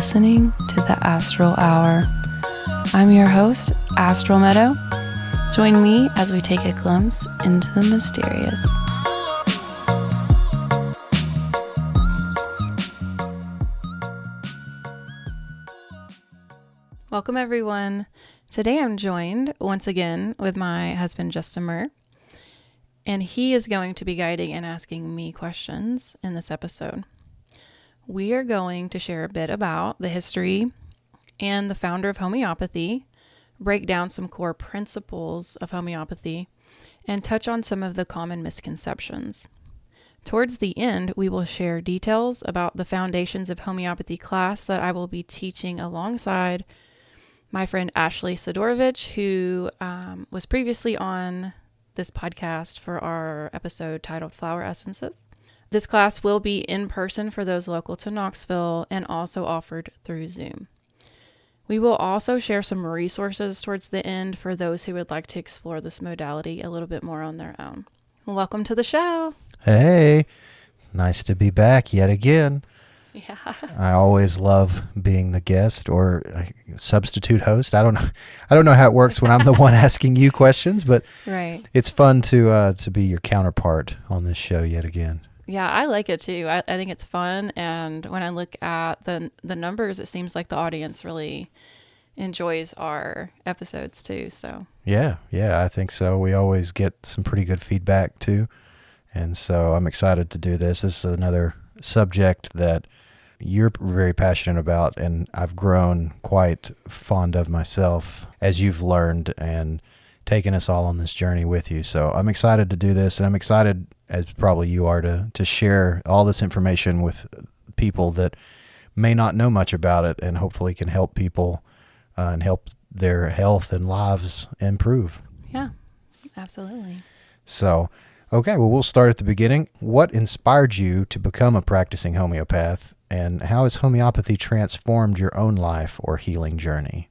listening to the Astral Hour. I'm your host, Astral Meadow. Join me as we take a glimpse into the mysterious. Welcome, everyone. Today I'm joined once again with my husband, Justin Murr, and he is going to be guiding and asking me questions in this episode. We are going to share a bit about the history and the founder of homeopathy, break down some core principles of homeopathy, and touch on some of the common misconceptions. Towards the end, we will share details about the Foundations of Homeopathy class that I will be teaching alongside my friend Ashley Sedorovich, who was previously on this podcast for our episode titled Flower Essences. This class will be in person for those local to Knoxville and also offered through Zoom. We will also share some resources towards the end for those who would like to explore this modality a little bit more on their own. Welcome to the show. Hey, it's nice to be back yet again. Yeah. I always love being the guest or substitute host. I don't know how it works when I'm the one asking you questions, but Right. It's fun to be your counterpart on this show yet again. Yeah, I like it too. I think it's fun, and when I look at the numbers, it seems like the audience really enjoys our episodes too. So Yeah, I think so. We always get some pretty good feedback too, and so I'm excited to do this. This is another subject that you're very passionate about, and I've grown quite fond of myself as you've learned and taken us all on this journey with you. So I'm excited to do this, and I'm excited, as probably you are, to share all this information with people that may not know much about it, and hopefully can help people and help their health and lives improve. yeah, absolutely. So, okay, well, we'll start at the beginning. What inspired you to become a practicing homeopath, and how has homeopathy transformed your own life or healing journey?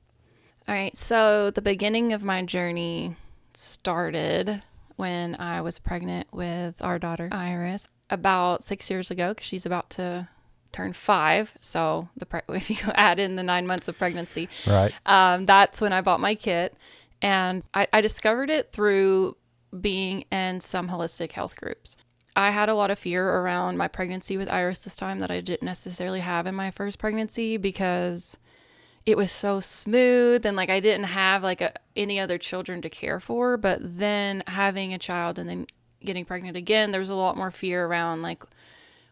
All right, so the beginning of my journey started when I was pregnant with our daughter, Iris, about 6 years ago, because she's about to turn 5. So if you add in the 9 months of pregnancy, Right. That's when I bought my kit. And I discovered it through being in some holistic health groups. I had a lot of fear around my pregnancy with Iris this time that I didn't necessarily have in my first pregnancy, because it was so smooth, and like I didn't have any other children to care for. But then having a child and then getting pregnant again, there was a lot more fear around like,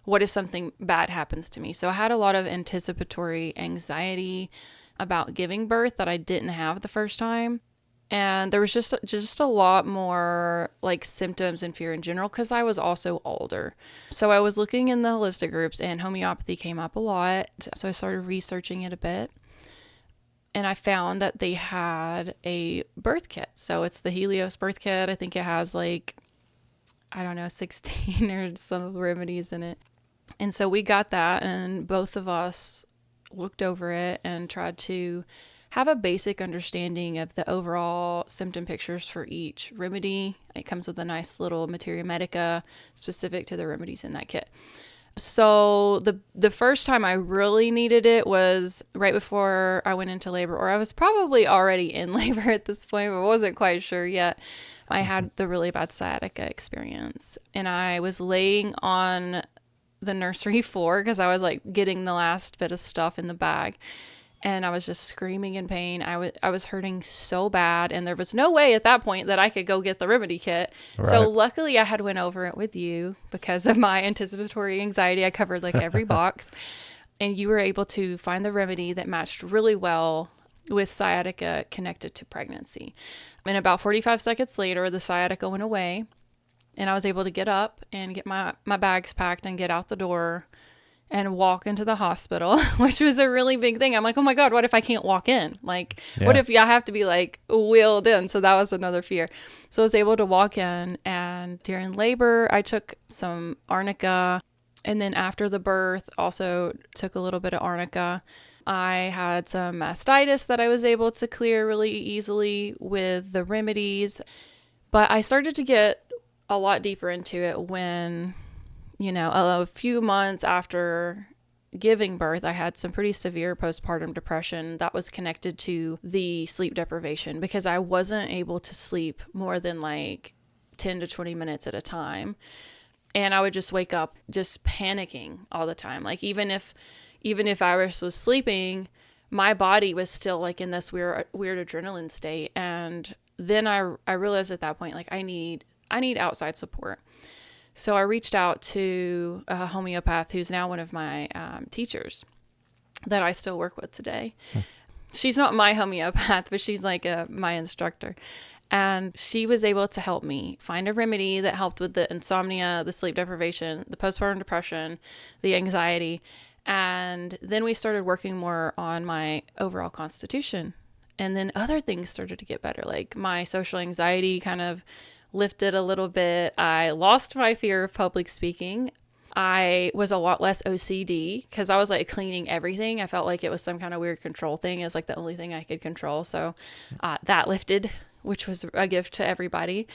what if something bad happens to me? So I had a lot of anticipatory anxiety about giving birth that I didn't have the first time. And there was just a lot more like symptoms and fear in general, because I was also older. So I was looking in the holistic groups, and homeopathy came up a lot. So I started researching it a bit. And I found that they had a birth kit. So it's the Helios birth kit. I think it has 16 or some remedies in it. And so we got that, and both of us looked over it and tried to have a basic understanding of the overall symptom pictures for each remedy. It comes with a nice little materia medica specific to the remedies in that kit. So the first time I really needed it was right before I went into labor, or I was probably already in labor at this point, but wasn't quite sure yet. I had the really bad sciatica experience, and I was laying on the nursery floor because I was like getting the last bit of stuff in the bag. And I was just screaming in pain. I was hurting so bad, and there was no way at that point that I could go get the remedy kit. Right. So luckily I had went over it with you because of my anticipatory anxiety. I covered like every box, and you were able to find the remedy that matched really well with sciatica connected to pregnancy. And about 45 seconds later, the sciatica went away, and I was able to get up and get my bags packed and get out the door and walk into the hospital, which was a really big thing. I'm like, oh my God, what if I can't walk in? Like, What if I have to be like wheeled in? So that was another fear. So I was able to walk in, and during labor, I took some arnica. And then after the birth, also took a little bit of arnica. I had some mastitis that I was able to clear really easily with the remedies. But I started to get a lot deeper into it when, a few months after giving birth, I had some pretty severe postpartum depression that was connected to the sleep deprivation, because I wasn't able to sleep more than like 10 to 20 minutes at a time. And I would just wake up just panicking all the time. Like even if Iris was sleeping, my body was still like in this weird adrenaline state. And then I realized at that point, like I need outside support. So I reached out to a homeopath who's now one of my teachers that I still work with today. She's not my homeopath, but she's like my instructor. And she was able to help me find a remedy that helped with the insomnia, the sleep deprivation, the postpartum depression, the anxiety. And then we started working more on my overall constitution. And then other things started to get better. Like my social anxiety kind of lifted a little bit. I lost my fear of public speaking. I was a lot less OCD because I was like cleaning everything. I felt like it was some kind of weird control thing. It was like the only thing I could control. So that lifted, which was a gift to everybody.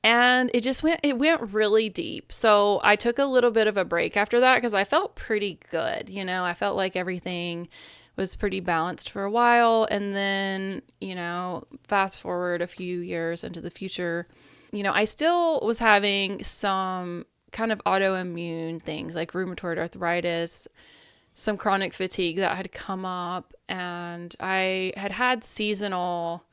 And it went really deep. So I took a little bit of a break after that because I felt pretty good. You know, I felt like everything was pretty balanced for a while. And then, you know, fast forward a few years into the future, you know, I still was having some kind of autoimmune things like rheumatoid arthritis, some chronic fatigue that had come up, and I had seasonal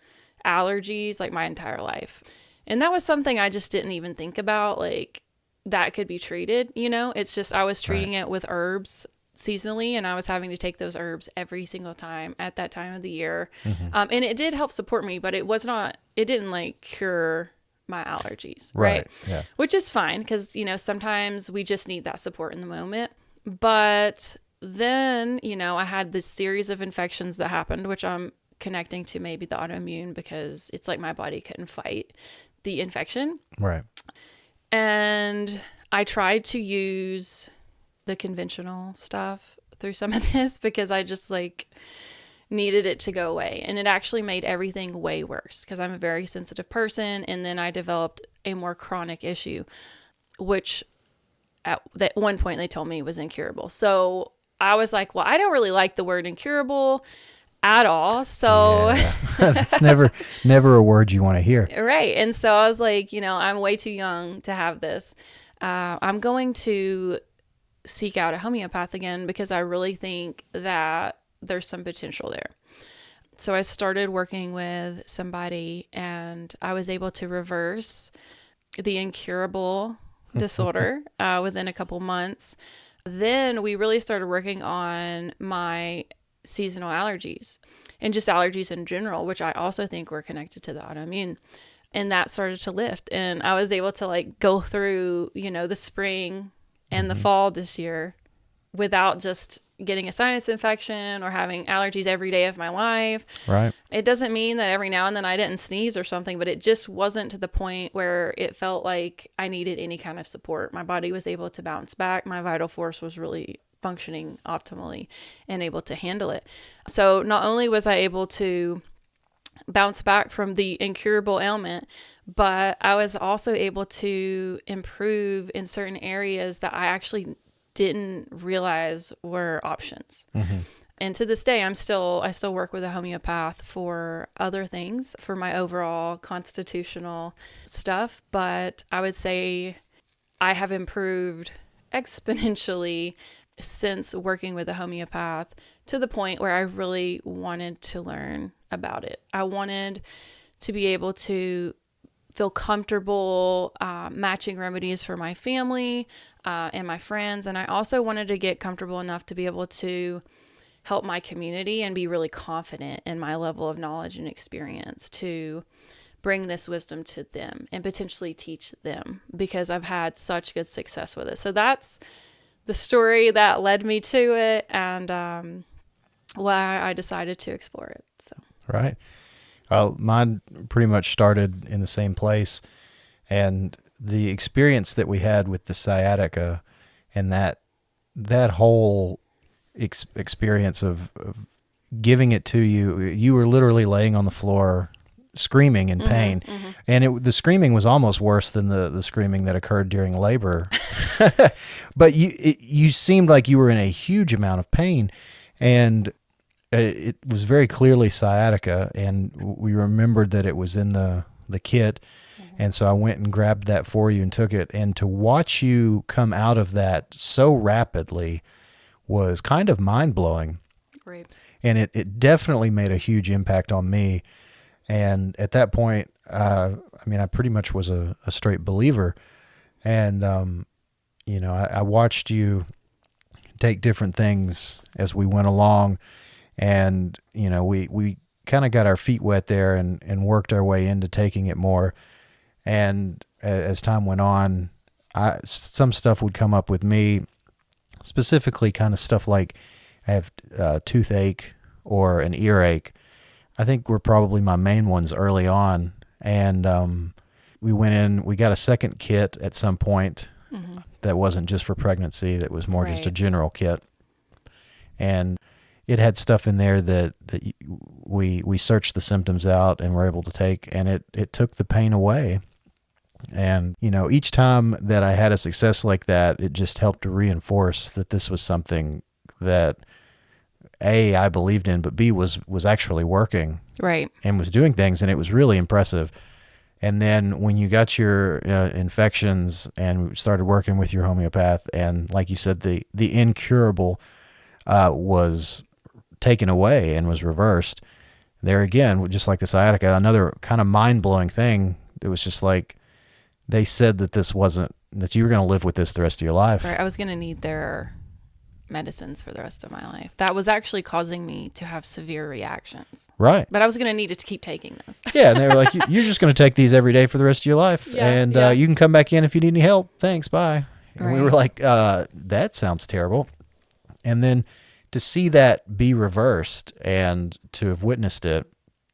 allergies like my entire life. And that was something I just didn't even think about, like that could be treated, you know? It's just I was treating it with herbs seasonally, and I was having to take those herbs every single time at that time of the year. And it did help support me, but it didn't like cure my allergies. Right. Yeah. Which is fine because, you know, sometimes we just need that support in the moment. But then, you know, I had this series of infections that happened, which I'm connecting to maybe the autoimmune because it's like my body couldn't fight the infection. Right. And I tried to use the conventional stuff through some of this because I just like needed it to go away. And it actually made everything way worse because I'm a very sensitive person. And then I developed a more chronic issue, which at that one point they told me was incurable. So I was like, well, I don't really like the word incurable at all. So yeah. That's never a word you want to hear. Right. And so I was like, you know, I'm way too young to have this. I'm going to seek out a homeopath again because I really think that there's some potential there. So I started working with somebody and I was able to reverse the incurable disorder within a couple months. Then we really started working on my seasonal allergies and just allergies in general, which I also think were connected to the autoimmune. And that started to lift. And I was able to like go through, you know, the spring and the fall this year without just getting a sinus infection or having allergies every day of my life. Right. It doesn't mean that every now and then I didn't sneeze or something, but it just wasn't to the point where it felt like I needed any kind of support. My body was able to bounce back. My vital force was really functioning optimally and able to handle it. So not only was I able to bounce back from the incurable ailment, but I was also able to improve in certain areas that I actually didn't realize were options. And to this day, I still work with a homeopath for other things, for my overall constitutional stuff. But I would say I have improved exponentially since working with a homeopath to the point where I really wanted to learn about it. I wanted to be able to feel comfortable matching remedies for my family and my friends. And I also wanted to get comfortable enough to be able to help my community and be really confident in my level of knowledge and experience to bring this wisdom to them and potentially teach them because I've had such good success with it. So that's the story that led me to it and why I decided to explore it. So. Right. Mine pretty much started in the same place, and the experience that we had with the sciatica and that whole experience of giving it to you, you were literally laying on the floor screaming in pain. And the screaming was almost worse than the screaming that occurred during labor. But you seemed like you were in a huge amount of pain, and it was very clearly sciatica, and we remembered that it was in the kit. And so I went and grabbed that for you and took it. And to watch you come out of that so rapidly was kind of mind-blowing. Right. And it definitely made a huge impact on me. And at that point, I pretty much was a straight believer. And, I watched you take different things as we went along. And, we kind of got our feet wet there and worked our way into taking it more. And as time went on, some stuff would come up with me, specifically kind of stuff like I have toothache or an earache. I think were probably my main ones early on. And we went in, we got a second kit at some point that wasn't just for pregnancy, that was more just a general kit. And it had stuff in there that we searched the symptoms out and were able to take, and it took the pain away. And, each time that I had a success like that, it just helped to reinforce that this was something that A, I believed in, but B, was actually working. Right. And was doing things, and it was really impressive. And then when you got your infections and started working with your homeopath, and like you said, the incurable was taken away and was reversed, there again, just like the sciatica, another kind of mind-blowing thing. It was just like they said that you were going to live with this the rest of your life. Right. I was going to need their medicines for the rest of my life. That was actually causing me to have severe reactions. Right. But I was going to need to keep taking those. Yeah, and they were like, you're just going to take these every day for the rest of your life, and you can come back in if you need any help. Thanks, bye. And we were like, that sounds terrible. And then to see that be reversed and to have witnessed it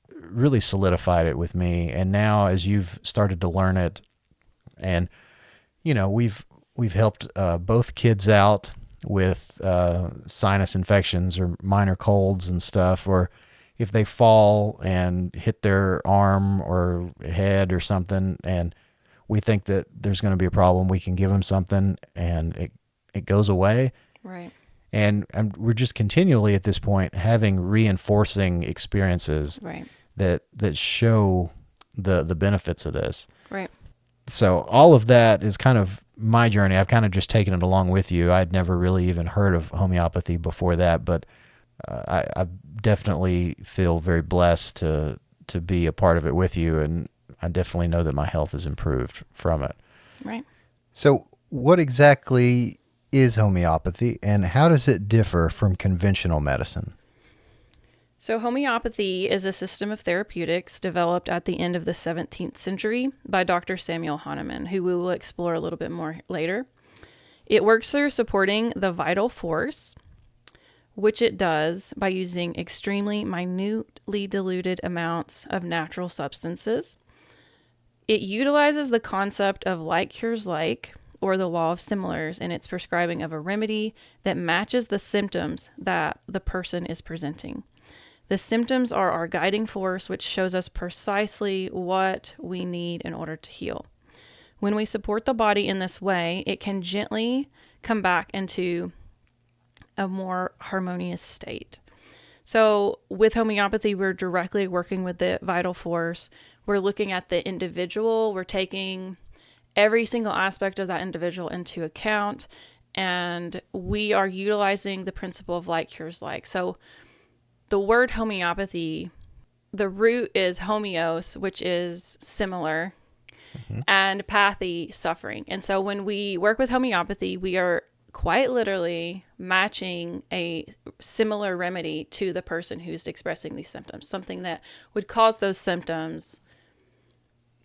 really solidified it with me. And now as you've started to learn it, and we've helped both kids out with sinus infections or minor colds and stuff, or if they fall and hit their arm or head or something, and we think that there's going to be a problem, we can give them something and it goes away. Right. And we're just continually at this point having reinforcing experiences that show the benefits of this. Right. So all of that is kind of my journey. I've kind of just taken it along with you. I'd never really even heard of homeopathy before that, but I definitely feel very blessed to be a part of it with you, and I definitely know that my health has improved from it. Right. So what exactly is homeopathy, and how does it differ from conventional medicine? So homeopathy is a system of therapeutics developed at the end of the 17th century by Dr. Samuel Hahnemann, who we will explore a little bit more later. It works through supporting the vital force, which it does by using extremely minutely diluted amounts of natural substances. It utilizes the concept of like cures like, or the law of similars, in its prescribing of a remedy that matches the symptoms that the person is presenting. The symptoms are our guiding force, which shows us precisely what we need in order to heal. When we support the body in this way, it can gently come back into a more harmonious state. So with homeopathy, we're directly working with the vital force. We're looking at the individual. We're taking every single aspect of that individual into account, and we are utilizing the principle of like cures like. So the word homeopathy, the root is homeos, which is similar, and pathy, suffering. And so when we work with homeopathy, we are quite literally matching a similar remedy to the person who's expressing these symptoms. Something that would cause those symptoms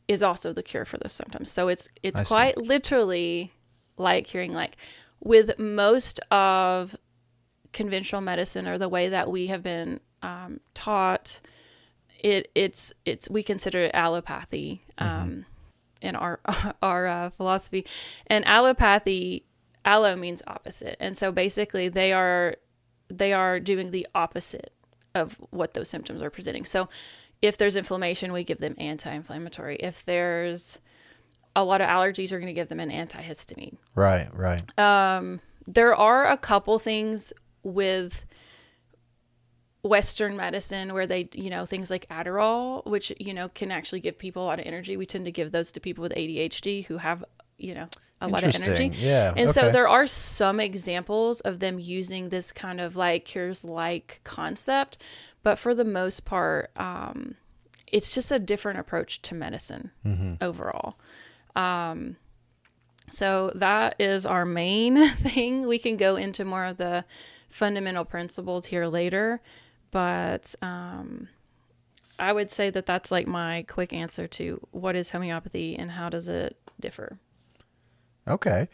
is also the cure for those symptoms. So it's quite literally like curing like. With most of conventional medicine, or the way that we have been taught, it's we consider it allopathy in our philosophy. And allopathy, allo means opposite, and so basically they are doing the opposite of what those symptoms are presenting. So If there's inflammation, we give them anti-inflammatory. If there's a lot of allergies, we're going to give them an antihistamine. Right, right. There are a couple things with Western medicine where they, things like Adderall, which, can actually give people a lot of energy. We tend to give those to people with ADHD who have, a lot of energy. Yeah. And so okay. there are some examples of them using this kind of like cures like concept, but for the most part, it's just a different approach to medicine overall. So that is our main thing. We can go into more of the fundamental principles here later, but I would say that that's like my quick answer to what is homeopathy and how does it differ. Okay.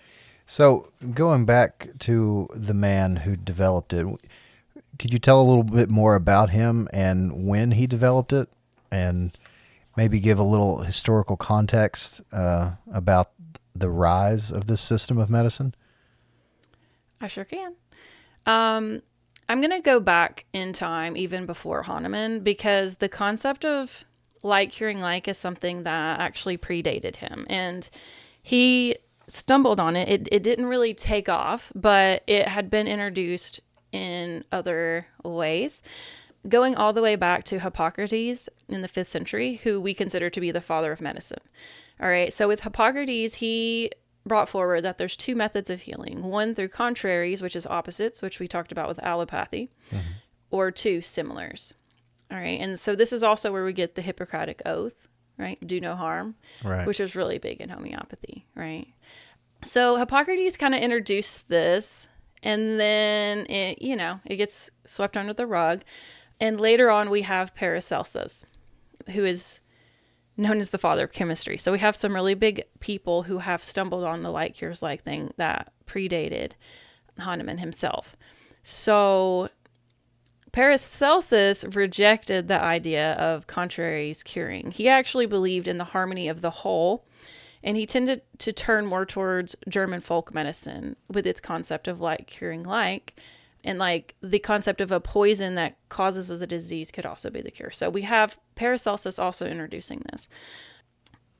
So going back to the man who developed it, could you tell a little bit more about him and when he developed it, and maybe give a little historical context about the rise of this system of medicine? I sure can. I'm going to go back in time even before Hahnemann, because the concept of like curing like is something that actually predated him, and he stumbled on it. It didn't really take off, but it had been introduced in other ways, going all the way back to Hippocrates in the 5th century, who we consider to be the father of medicine. All right. So with Hippocrates, he brought forward that there's 2 methods of healing: one through contraries, which is opposites, which we talked about with allopathy, or 2 similars. All right. And so this is also where we get the Hippocratic Oath, right? Do no harm, Right. which is really big in homeopathy, right? So Hippocrates kind of introduced this, and then it gets swept under the rug. And later on, we have Paracelsus, who is known as the father of chemistry. So we have some really big people who have stumbled on the like cures like thing that predated Hahnemann himself. So Paracelsus rejected the idea of contraries curing. He actually believed in the harmony of the whole, and he tended to turn more towards German folk medicine with its concept of like curing like, and like the concept of a poison that causes a disease could also be the cure. So we have Paracelsus also introducing this.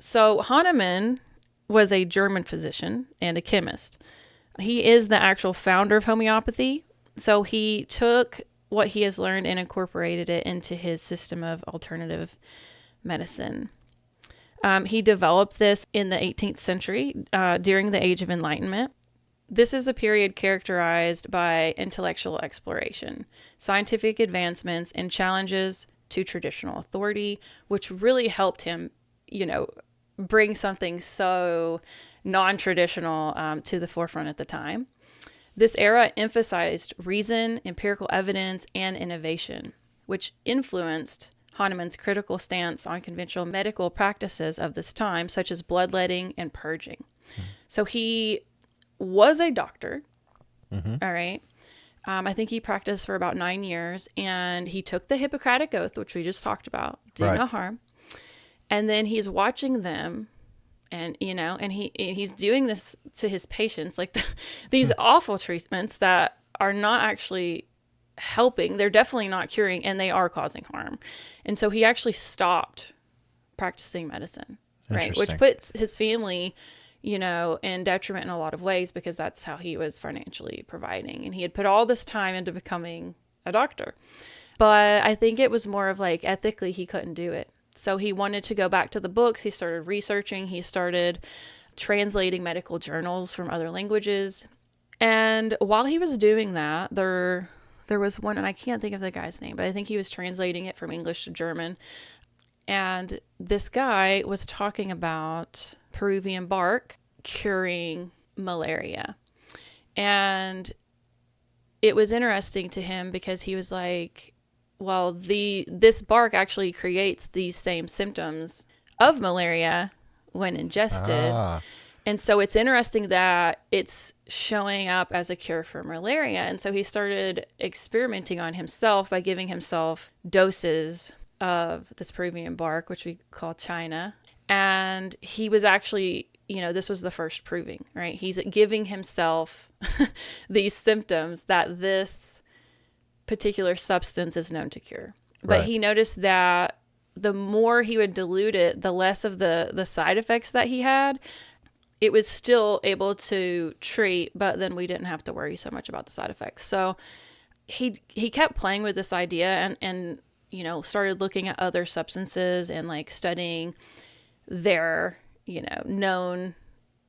So Hahnemann was a German physician and a chemist. He is the actual founder of homeopathy. So he took what he has learned and incorporated it into his system of alternative medicine. He developed this in the 18th century during the Age of Enlightenment. This is a period characterized by intellectual exploration, scientific advancements, and challenges to traditional authority, which really helped him, bring something so non-traditional to the forefront at the time. This era emphasized reason, empirical evidence, and innovation, which influenced Hahnemann's critical stance on conventional medical practices of this time, such as bloodletting and purging. So he was a doctor. All right. I think he practiced for about 9 years, and he took the Hippocratic Oath, which we just talked about, do no harm. And then he's watching them, and he's doing this to his patients, like these awful treatments that are not actually helping. They're definitely not curing, and they are causing harm. And so he actually stopped practicing medicine, right? Which puts his family, in detriment in a lot of ways, because that's how he was financially providing. And he had put all this time into becoming a doctor. But I think it was more of like ethically he couldn't do it. So he wanted to go back to the books. He started researching. He started translating medical journals from other languages. And while he was doing that, there was one, and I can't think of the guy's name, but I think he was translating it from English to German. And this guy was talking about Peruvian bark curing malaria. And it was interesting to him because he was like, well, this bark actually creates these same symptoms of malaria when ingested. And so it's interesting that it's showing up as a cure for malaria. And so he started experimenting on himself by giving himself doses of this Peruvian bark, which we call China. And he was actually, this was the first proving, right? He's giving himself these symptoms that this particular substance is known to cure. But he noticed that the more he would dilute it, the less of the side effects that he had. It was still able to treat, but then we didn't have to worry so much about the side effects. So he kept playing with this idea and started looking at other substances and like studying their, known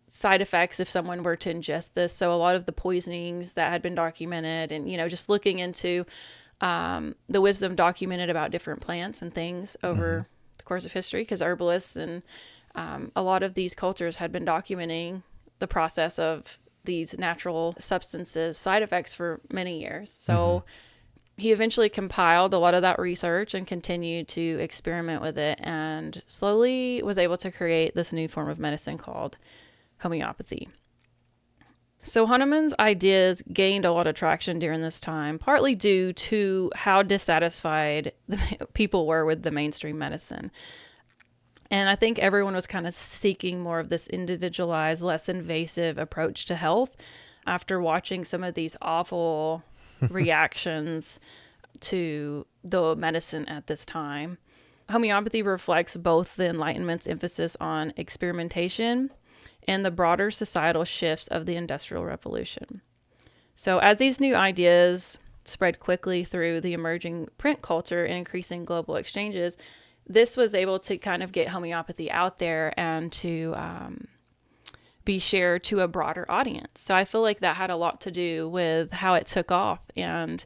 side effects if someone were to ingest this. So a lot of the poisonings that had been documented and, just looking into the wisdom documented about different plants and things over the course of history, because herbalists and a lot of these cultures had been documenting the process of these natural substances side effects for many years. So he eventually compiled a lot of that research and continued to experiment with it, and slowly was able to create this new form of medicine called homeopathy. So Hahnemann's ideas gained a lot of traction during this time, partly due to how dissatisfied the people were with the mainstream medicine. And I think everyone was kind of seeking more of this individualized, less invasive approach to health after watching some of these awful reactions to the medicine at this time. Homeopathy reflects both the Enlightenment's emphasis on experimentation and the broader societal shifts of the Industrial Revolution. So as these new ideas spread quickly through the emerging print culture and increasing global exchanges, this was able to kind of get homeopathy out there and to be shared to a broader audience. So I feel like that had a lot to do with how it took off. And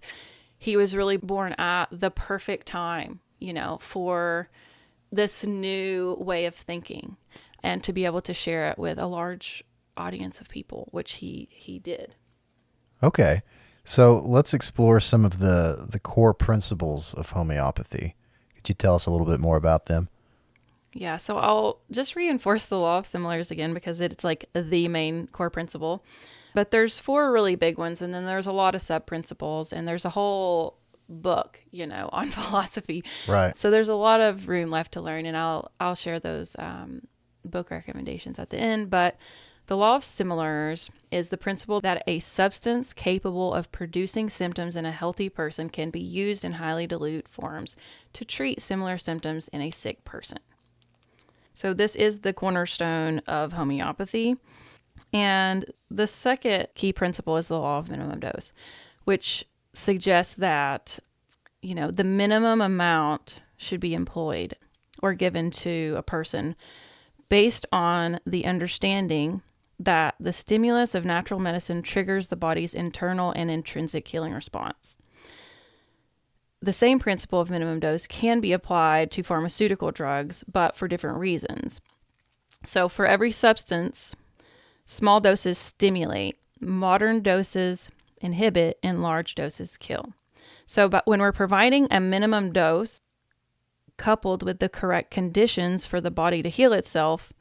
he was really born at the perfect time, for this new way of thinking and to be able to share it with a large audience of people, which he did. Okay. So let's explore some of the core principles of homeopathy. Could you tell us a little bit more about them? Yeah, so I'll just reinforce the law of similars again because it's like the main core principle. But there's 4 really big ones, and then there's a lot of sub-principles, and there's a whole book, on philosophy. Right. So there's a lot of room left to learn, and I'll share those book recommendations at the end. But the law of similars is the principle that a substance capable of producing symptoms in a healthy person can be used in highly dilute forms to treat similar symptoms in a sick person. So this is the cornerstone of homeopathy. And the second key principle is the law of minimum dose, which suggests that, the minimum amount should be employed or given to a person based on the understanding that the stimulus of natural medicine triggers the body's internal and intrinsic healing response. The same principle of minimum dose can be applied to pharmaceutical drugs, but for different reasons. So for every substance, small doses stimulate, moderate doses inhibit, and large doses kill. So but when we're providing a minimum dose coupled with the correct conditions for the body to heal itself,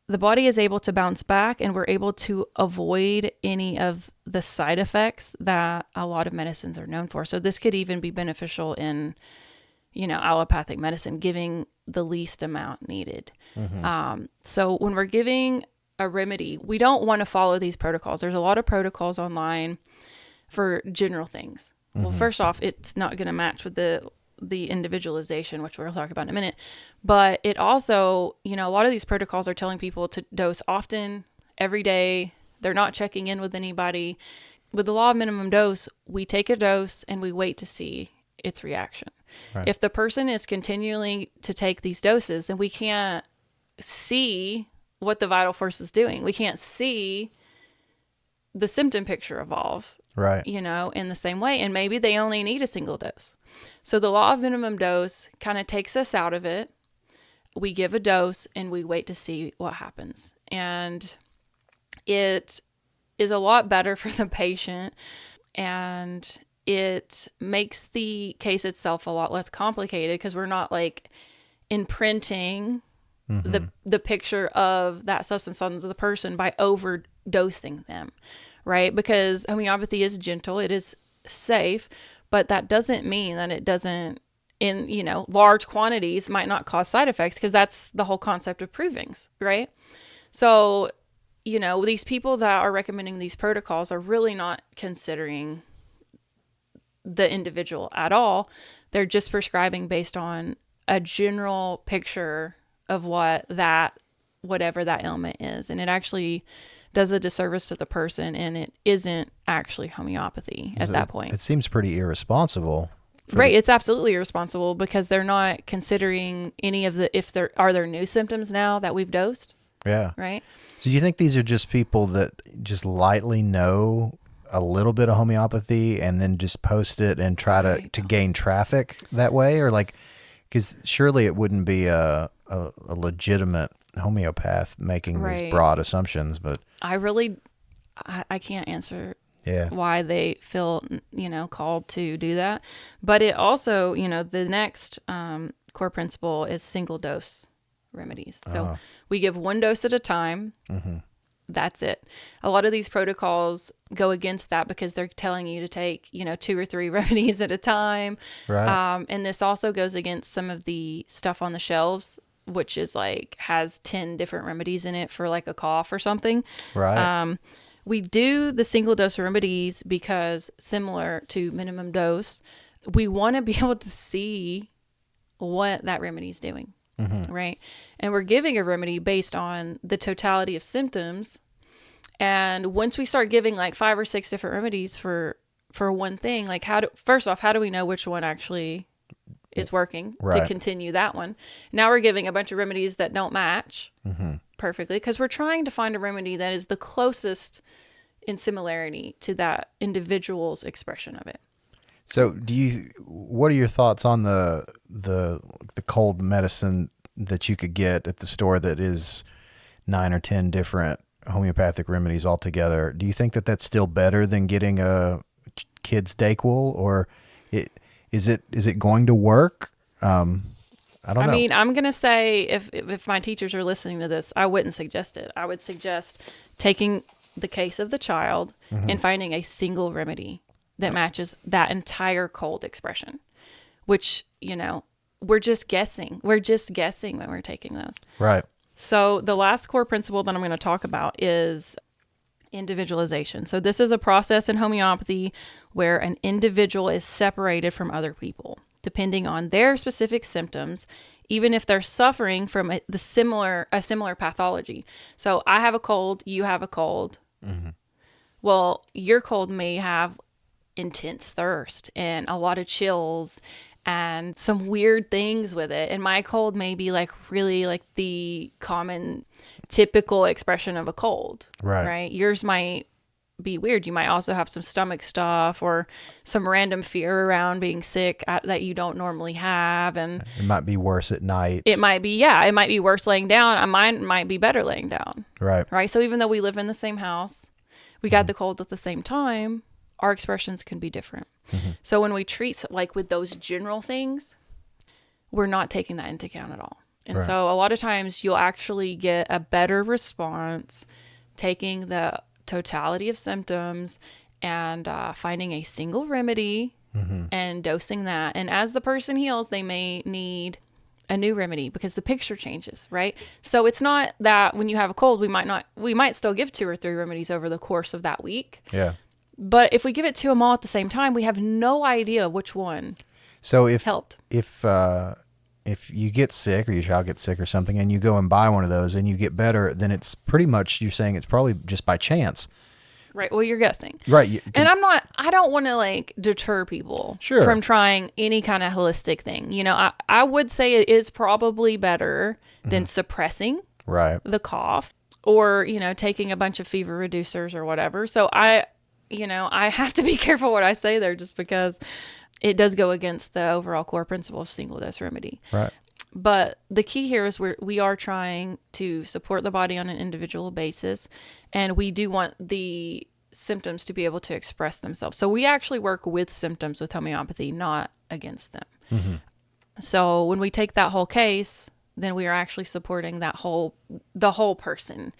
the body is able to bounce back, and we're able to avoid any of the side effects that a lot of medicines are known for. So this could even be beneficial in, allopathic medicine, giving the least amount needed. So when we're giving a remedy, we don't want to follow these protocols. There's a lot of protocols online for general things. Well, first off, it's not going to match with the individualization, which we'll talk about in a minute. But it also, a lot of these protocols are telling people to dose often, every day. They're not checking in with anybody. With the law of minimum dose, we take a dose and we wait to see its reaction. Right. If the person is continuing to take these doses, then we can't see what the vital force is doing. We can't see the symptom picture evolve, right? In the same way. And maybe they only need a single dose. So the law of minimum dose kind of takes us out of it. We give a dose and we wait to see what happens. And it is a lot better for the patient, and it makes the case itself a lot less complicated because we're not like imprinting the picture of that substance on the person by overdosing them, right? Because homeopathy is gentle, it is safe, but that doesn't mean that it doesn't, in large quantities, might not cause side effects, because that's the whole concept of provings, right? So these people that are recommending these protocols are really not considering the individual at all. They're just prescribing based on a general picture of whatever that ailment is. And it actually does a disservice to the person, and it isn't actually homeopathy at that point. It seems pretty irresponsible. Right. It's absolutely irresponsible because they're not considering any of are there new symptoms now that we've dosed? Yeah. Right. So do you think these are just people that just lightly know a little bit of homeopathy and then just post it and try to gain traffic that way? Or like, because surely it wouldn't be a legitimate homeopath making these broad assumptions, but I can't answer yeah, why they feel, called to do that. But it also, the next core principle is single dose remedies. So we give one dose at a time. Mm-hmm. That's it. A lot of these protocols go against that because they're telling you to take, 2 or 3 remedies at a time. Right. And this also goes against some of the stuff on the shelves, which is has 10 different remedies in it for a cough or something. Right. We do the single dose remedies because, similar to minimum dose, we want to be able to see what that remedy is doing. Mm-hmm. Right. And we're giving a remedy based on the totality of symptoms. And once we start giving 5 or 6 different remedies for one thing, first off, how do we know which one actually is working to continue that one? Now we're giving a bunch of remedies that don't match perfectly because we're trying to find a remedy that is the closest in similarity to that individual's expression of it. So what are your thoughts on the cold medicine that you could get at the store that is 9 or 10 different homeopathic remedies all together? Do you think that that's still better than getting a kid's Dayquil, or is it going to work? I don't know. I mean, I'm going to say if my teachers are listening to this, I wouldn't suggest it. I would suggest taking the case of the child and finding a single remedy that matches that entire cold expression, which, we're just guessing. We're just guessing when we're taking those. Right. So the last core principle that I'm going to talk about is individualization. So this is a process in homeopathy where an individual is separated from other people, depending on their specific symptoms, even if they're suffering from a similar pathology. So I have a cold, you have a cold. Mm-hmm. Well, your cold may have intense thirst and a lot of chills and some weird things with it. And my cold may be really the common typical expression of a cold. Right. Yours might be weird. You might also have some stomach stuff or some random fear around being sick that you don't normally have. And it might be worse at night. It might be worse laying down. Mine might be better laying down. Right. So even though we live in the same house, we got the cold at the same time, our expressions can be different. Mm-hmm. So when we treat with those general things, we're not taking that into account at all. And so a lot of times you'll actually get a better response taking the totality of symptoms and finding a single remedy and dosing that. And as the person heals, they may need a new remedy because the picture changes, right? So it's not that when you have a cold, we might still give 2 or 3 remedies over the course of that week. Yeah. But if we give it to them all at the same time, we have no idea which one helped. If you get sick or your child gets sick or something and you go and buy one of those and you get better, then it's pretty much, you're saying it's probably just by chance. Right. Well, you're guessing. Right. And I don't want to deter people from trying any kind of holistic thing. I would say it is probably better than suppressing the cough or, taking a bunch of fever reducers or whatever. So I have to be careful what I say there just because it does go against the overall core principle of single dose remedy. Right. But the key here is we are trying to support the body on an individual basis, and we do want the symptoms to be able to express themselves. So we actually work with symptoms with homeopathy, not against them. Mm-hmm. So when we take that whole case, then we are actually supporting the whole person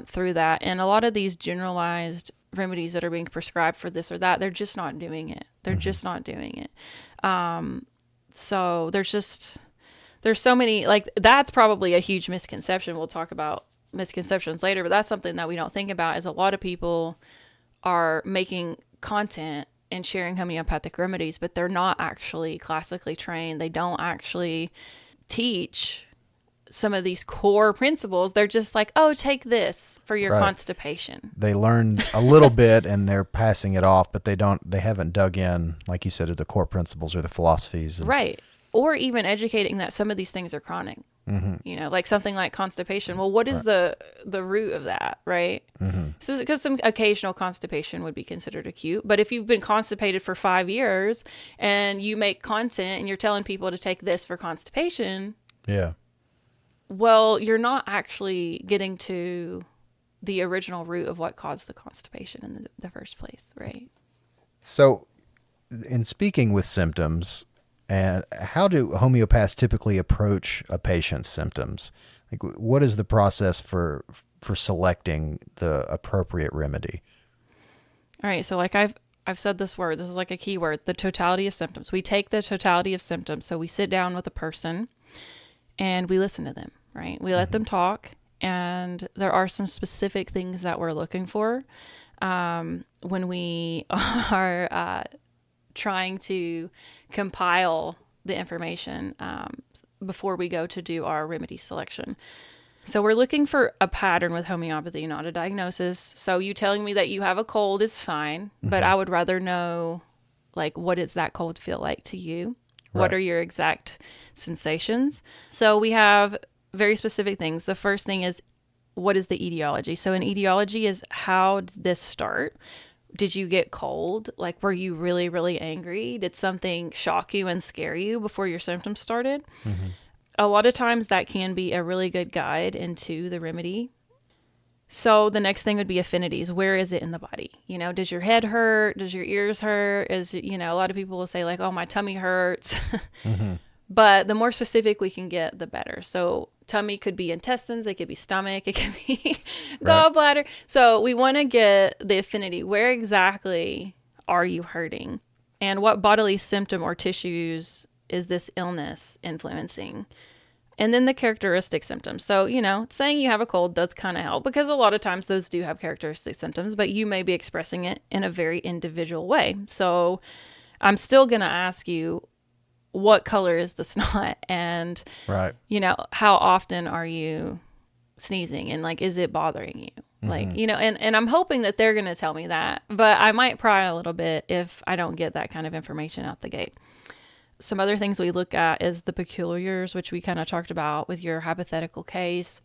through that. And a lot of these generalized remedies that are being prescribed for this or that, they're just not doing it. They're just not doing it. So there's so many, that's probably a huge misconception. We'll talk about misconceptions later, but that's something that we don't think about is a lot of people are making content and sharing homeopathic remedies, but they're not actually classically trained. They don't actually teach some of these core principles. They're just like, oh, take this for your constipation. They learned a little bit and they're passing it off, but they haven't dug in, like you said, to the core principles or the philosophies. Right. Or even educating that some of these things are chronic. Like something like constipation. Well, what is the root of that, right? So, because some occasional constipation would be considered acute, but if you've been constipated for 5 years and you make content and you're telling people to take this for constipation, well, you're not actually getting to the original root of what caused the constipation in the first place, right? So, in speaking with symptoms, and how do homeopaths typically approach a patient's symptoms? Like, what is the process for selecting the appropriate remedy? All right. So like I've said this word, this is like a key word, the totality of symptoms. We take the totality of symptoms. So we sit down with a person and we listen to them, right? We let them talk, and there are some specific things that we're looking for when we are trying to compile the information before we go to do our remedy selection. So we're looking for a pattern with homeopathy, not a diagnosis. So you telling me that you have a cold is fine, but I would rather know, like, what does that cold feel like to you? Right. What are your exact sensations? So we have very specific things. The first thing is, what is the etiology? So an etiology is, how did this start? Did you get cold? Like, were you really, really angry? Did something shock you and scare you before your symptoms started? A lot of times that can be a really good guide into the remedy. So the next thing would be affinities. Where is it in the body? Does your head hurt? Does your ears hurt? A lot of people will say like, oh, my tummy hurts. But the more specific we can get, the better. So tummy could be intestines, it could be stomach, it could be gallbladder. So we want to get the affinity. Where exactly are you hurting? And what bodily symptom or tissues is this illness influencing? And then the characteristic symptoms. So, saying you have a cold does kind of help, because a lot of times those do have characteristic symptoms, but you may be expressing it in a very individual way. So I'm still going to ask you, what color is the snot? And, how often are you sneezing? And like, is it bothering you? Like, and I'm hoping that they're going to tell me that, but I might pry a little bit if I don't get that kind of information out the gate. Some other things we look at is the peculiars, which we kind of talked about with your hypothetical case.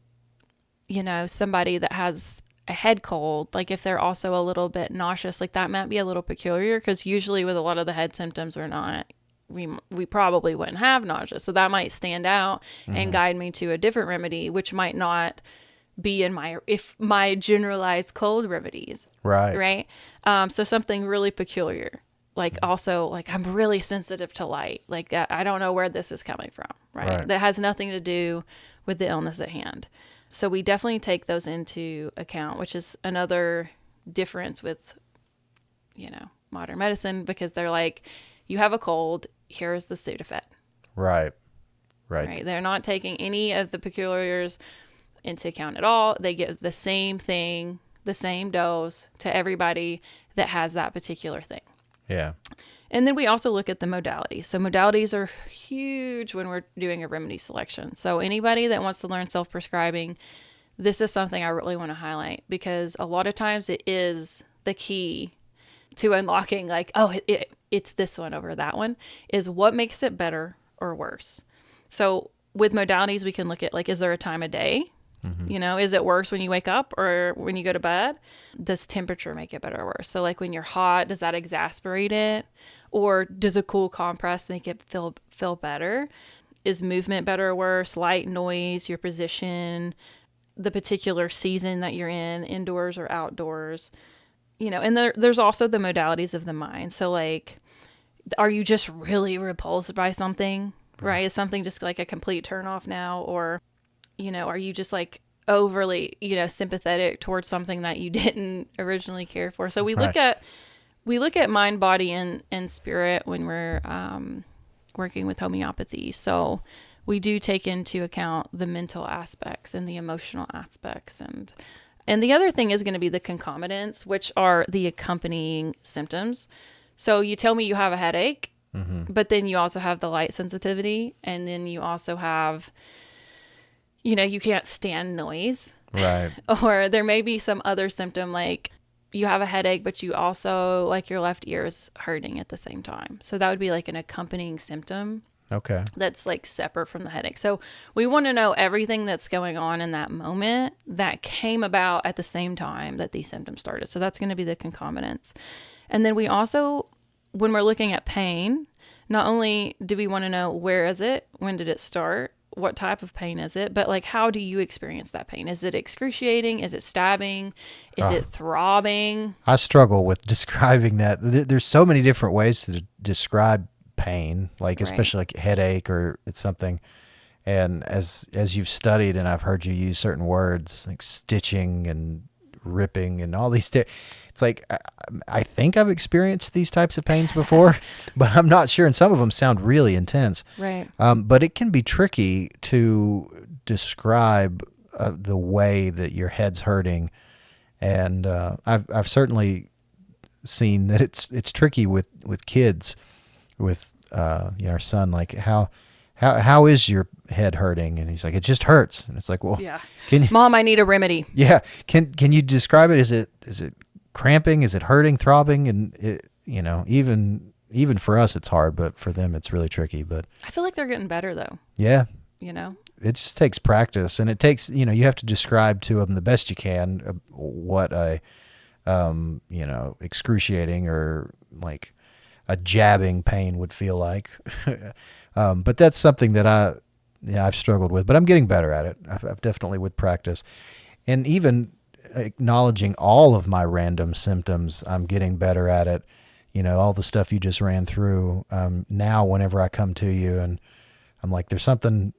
Somebody that has a head cold, like if they're also a little bit nauseous, like that might be a little peculiar, because usually with a lot of the head symptoms, we probably wouldn't have nausea. So that might stand out and guide me to a different remedy, which might not be in my generalized cold remedies. Right. So something really peculiar. Like also, like, I'm really sensitive to light. Like, I don't know where this is coming from, right? That has nothing to do with the illness at hand. So we definitely take those into account, which is another difference with, modern medicine, because they're like, you have a cold, here's the Sudafed. Right. They're not taking any of the peculiars into account at all. They give the same thing, the same dose to everybody that has that particular thing. Yeah. And then we also look at the modalities. So modalities are huge when we're doing a remedy selection. So anybody that wants to learn self-prescribing, this is something I really want to highlight, because a lot of times it is the key to unlocking, like, oh, it's this one over that one, is what makes it better or worse. So with modalities, we can look at, like, is there a time of day? Is it worse when you wake up or when you go to bed? Does temperature make it better or worse? So like when you're hot, does that exacerbate it? Or does a cool compress make it feel better? Is movement better or worse? Light, noise, your position, the particular season that you're in, indoors or outdoors? And there's also the modalities of the mind. So like, are you just really repulsed by something, right? Is something just like a complete turnoff now? Or are you just like overly, sympathetic towards something that you didn't originally care for? So we look at mind, body, and spirit when we're working with homeopathy. So we do take into account the mental aspects and the emotional aspects. And the other thing is going to be the concomitants, which are the accompanying symptoms. So you tell me you have a headache, Mm-hmm. but then you also have the light sensitivity. And then you also have, you can't stand noise. Right. Or there may be some other symptom like you have a headache, but you also like your left ear is hurting at the same time. So that would be like an accompanying symptom Okay. that's like separate from the headache. So we want to know everything that's going on in that moment that came about at the same time that these symptoms started. So that's going to be the concomitants. And then we also, when we're looking at pain, not only do we want to know where is it, when did it start, what type of pain is it, but like how do you experience that pain? Is it excruciating? Is it stabbing? Is it throbbing? I struggle with describing that. There's so many different ways to describe pain, like Right. especially like headache or it's something. And as you've studied, and I've heard you use certain words like stitching and ripping and all these. It's like I think I've experienced these types of pains before, but I'm not sure. And some of them sound really intense. Right. But it can be tricky to describe the way that your head's hurting. And I've certainly seen that it's tricky with kids, with our son. Like how is your head hurting? And he's like, it just hurts. And it's like, well, Yeah. can you, Mom, I need a remedy. yeah, can you describe it? Is it cramping? Is it hurting, throbbing? And it, even for us, it's hard, but for them, it's really tricky. But I feel like they're getting better though, yeah, you know? it just takes practice, and it takes, you have to describe to them the best you can what a, excruciating or like a jabbing pain would feel like. But that's something that I've struggled with, but I'm getting better at it. I've definitely with practice, and even acknowledging all of my random symptoms, I'm getting better at it. All the stuff you just ran through. Now, whenever I come to you and I'm like, there's something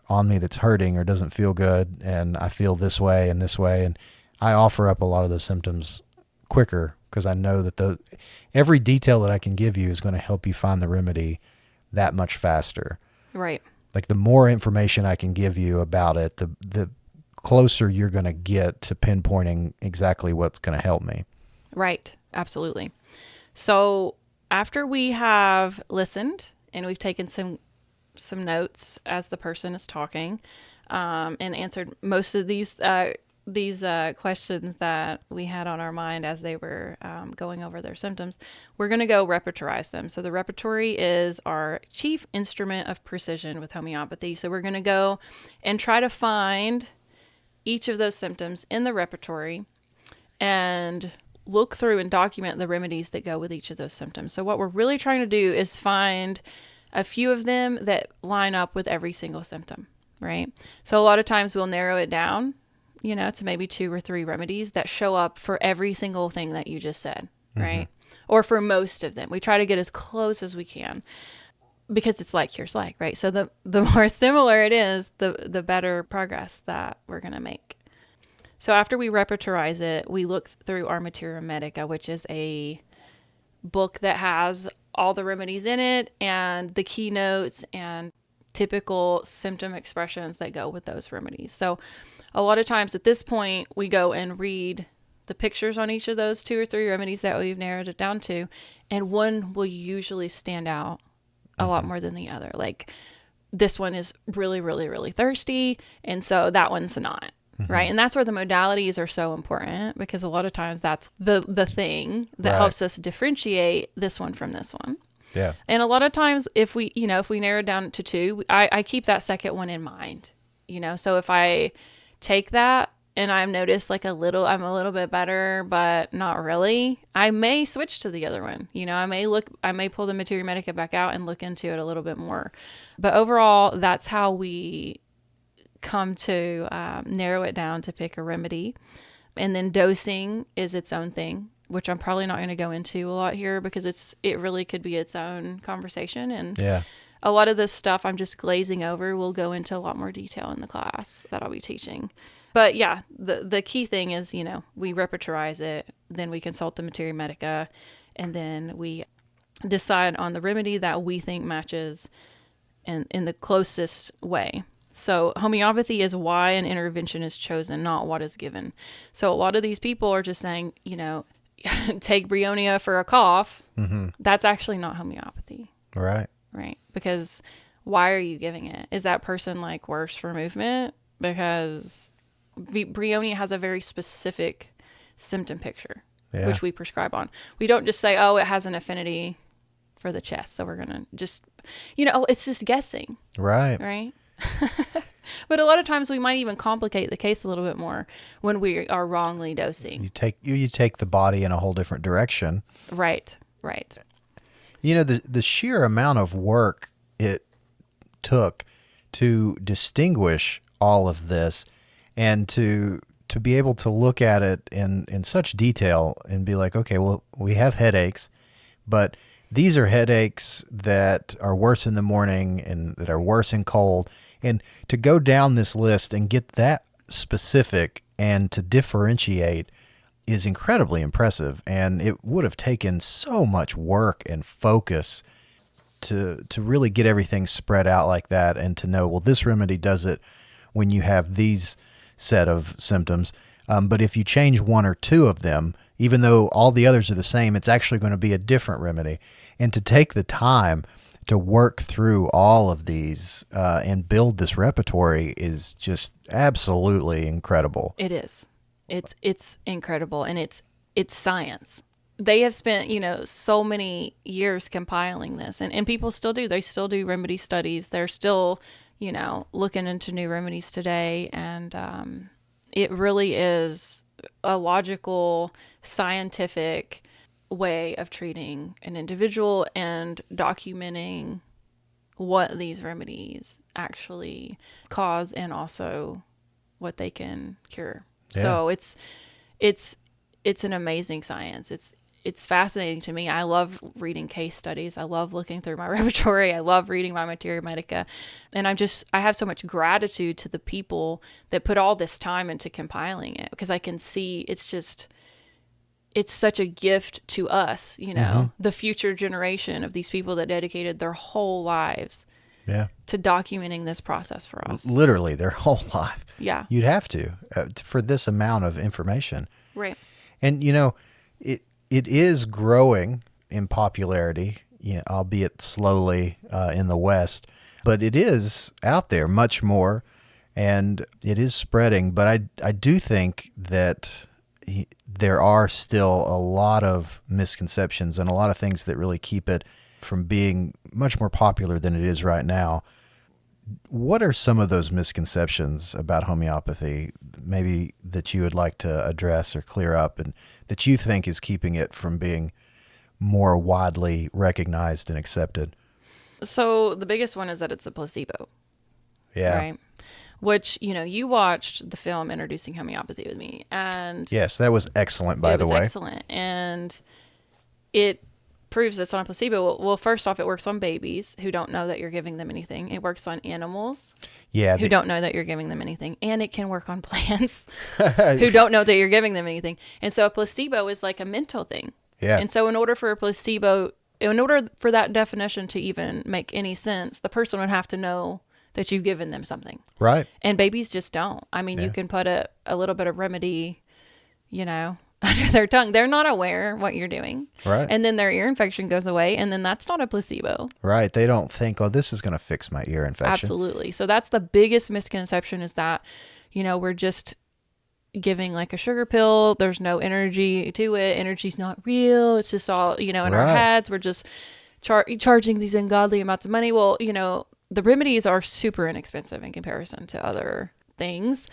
on me that's hurting or doesn't feel good, and I feel this way, and I offer up a lot of the symptoms quicker because I know that every detail that I can give you is going to help you find the remedy that much faster. Right. Like the more information I can give you about it, the closer you're going to get to pinpointing exactly what's going to help me. Right. Absolutely. So after we have listened and we've taken some notes as the person is talking, and answered most of these questions that we had on our mind as they were going over their symptoms, we're going to go repertorize them. So the repertory is our chief instrument of precision with homeopathy. So we're going to go and try to find each of those symptoms in the repertory and look through and document the remedies that go with each of those symptoms. So what we're really trying to do is find a few of them that line up with every single symptom, right? So a lot of times we'll narrow it down, to maybe 2 or 3 remedies that show up for every single thing that you just said, right? Or for most of them. We try to get as close as we can because it's like here's like, right? So the more similar it is, the better progress that we're going to make. So after we repertorize it, we look through our Materia Medica, which is a book that has all the remedies in it and the keynotes and typical symptom expressions that go with those remedies. So a lot of times at this point, we go and read the pictures on each of those 2 or 3 remedies that we've narrowed it down to, and one will usually stand out a lot more than the other. Like this one is really, really, really thirsty, and so that one's not. Right. And that's where the modalities are so important because a lot of times that's the thing that helps us differentiate this one from this one. Yeah. And a lot of times if we narrow it down to 2, I keep that second one in mind, so if I take that and I've noticed I'm a little bit better, but not really, I may switch to the other one. I may pull the Materia Medica back out and look into it a little bit more. But overall, that's how we come to narrow it down to pick a remedy. And then dosing is its own thing, which I'm probably not going to go into a lot here because it really could be its own conversation. And a lot of this stuff I'm just glazing over. We'll go into a lot more detail in the class that I'll be teaching. But yeah, the key thing is, we repertorize it, then we consult the Materia Medica, and then we decide on the remedy that we think matches in the closest way. So homeopathy is why an intervention is chosen, not what is given. So a lot of these people are just saying, take bryonia for a cough, Mm-hmm. that's actually not homeopathy, Right. right? Because why are you giving it? Is that person like worse for movement? Because bryonia has a very specific symptom picture, Yeah. which we prescribe on. We don't just say, oh, it has an affinity for the chest, so we're going to just, it's just guessing, Right. right? But a lot of times we might even complicate the case a little bit more when we are wrongly dosing. You take the body in a whole different direction. Right. The sheer amount of work it took to distinguish all of this and to be able to look at it in such detail and be like, okay, well, we have headaches, but these are headaches that are worse in the morning and that are worse in cold. And to go down this list and get that specific and to differentiate is incredibly impressive. And it would have taken so much work and focus to really get everything spread out like that and to know, well, this remedy does it when you have these set of symptoms. But if you change one or two of them, even though all the others are the same, it's actually going to be a different remedy. And to take the time to work through all of these and build this repertoire is just absolutely incredible. It is. It's incredible, and it's science. They have spent, so many years compiling this, and people still do. They still do remedy studies. They're still, looking into new remedies today, and it really is a logical, scientific way of treating an individual and documenting what these remedies actually cause and also what they can cure. Yeah. So it's an amazing science. It's fascinating to me. I love reading case studies. I love looking through my repertoire. I love reading my materia medica. And I have so much gratitude to the people that put all this time into compiling it, because I can see it's such a gift to us, the future generation of these people that dedicated their whole lives to documenting this process for us. Literally their whole life. Yeah. You'd have to for this amount of information. Right. And, it is growing in popularity, albeit slowly in the West, but it is out there much more, and it is spreading. But I do think that there are still a lot of misconceptions and a lot of things that really keep it from being much more popular than it is right now. What are some of those misconceptions about homeopathy, maybe that you would like to address or clear up, and that you think is keeping it from being more widely recognized and accepted? So the biggest one is that it's a placebo. Yeah. Right. Which, you watched the film Introducing Homeopathy with me, and yes, that was excellent, by the way. Excellent. And it proves it's on a placebo. Well, first off, it works on babies who don't know that you're giving them anything. It works on animals who don't know that you're giving them anything. And it can work on plants who don't know that you're giving them anything. And so a placebo is like a mental thing. Yeah. And so in order for that definition to even make any sense, the person would have to know that you've given them something. Right. And babies just don't. I mean, you can put a little bit of remedy, under their tongue. They're not aware what you're doing. Right. And then their ear infection goes away, and then that's not a placebo. Right. They don't think, oh, this is going to fix my ear infection. Absolutely. So that's the biggest misconception, is that, we're just giving like a sugar pill. There's no energy to it. Energy's not real. It's just all, in our heads. We're just charging these ungodly amounts of money. Well, the remedies are super inexpensive in comparison to other things.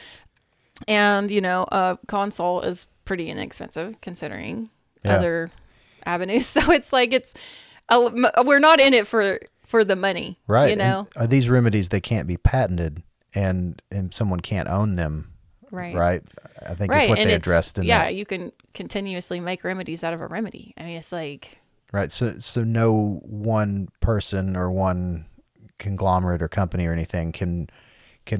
And, a consult is pretty inexpensive considering other avenues. So it's like, we're not in it for the money. Right. And are these remedies, they can't be patented and someone can't own them. Right. Right. I think that's what they addressed in that. Yeah. You can continuously make remedies out of a remedy. I mean, it's like. Right. So no one person or one conglomerate or company or anything can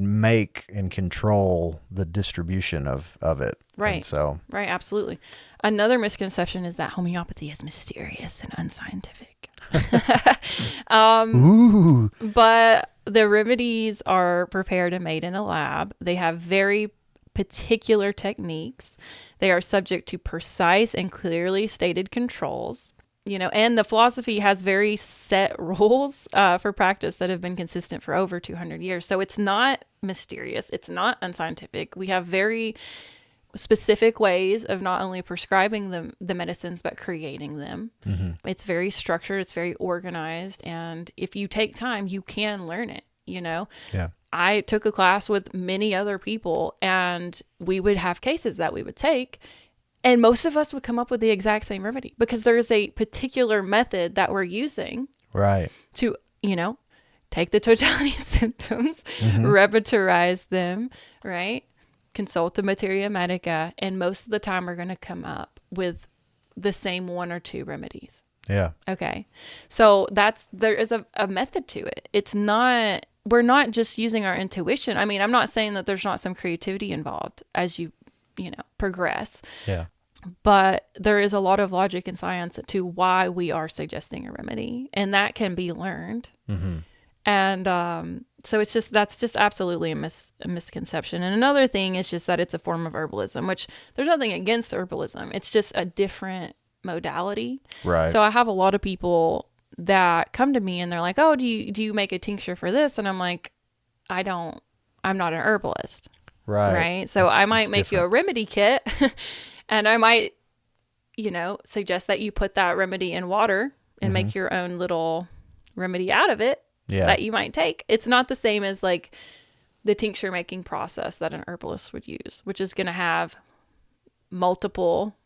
make and control the distribution of it. Right. And so. Right. Absolutely. Another misconception is that homeopathy is mysterious and unscientific. Ooh. But the remedies are prepared and made in a lab. They have very particular techniques. They are subject to precise and clearly stated controls. And the philosophy has very set rules for practice that have been consistent for over 200 years. So it's not mysterious. It's not unscientific. We have very specific ways of not only prescribing the medicines, but creating them. Mm-hmm. It's very structured. It's very organized. And if you take time, you can learn it, Yeah. I took a class with many other people, and we would have cases that we would take. And most of us would come up with the exact same remedy because there is a particular method that we're using to, take the totality of symptoms, repertorize them, right? Consult the materia medica. And most of the time we're going to come up with the same one or two remedies. Yeah. Okay. So there is a method to it. We're not just using our intuition. I mean, I'm not saying that there's not some creativity involved as you progress. Yeah. But there is a lot of logic and science to why we are suggesting a remedy, and that can be learned. Mm-hmm. And so that's just absolutely a misconception. And another thing is just that it's a form of herbalism, which there's nothing against herbalism. It's just a different modality. Right. So I have a lot of people that come to me and they're like, "Oh, do you make a tincture for this?" And I'm like, I'm not an herbalist. Right. So I might make you a remedy kit. And I might, suggest that you put that remedy in water and make your own little remedy out of it that you might take. It's not the same as like the tincture making process that an herbalist would use, which is going to have multiple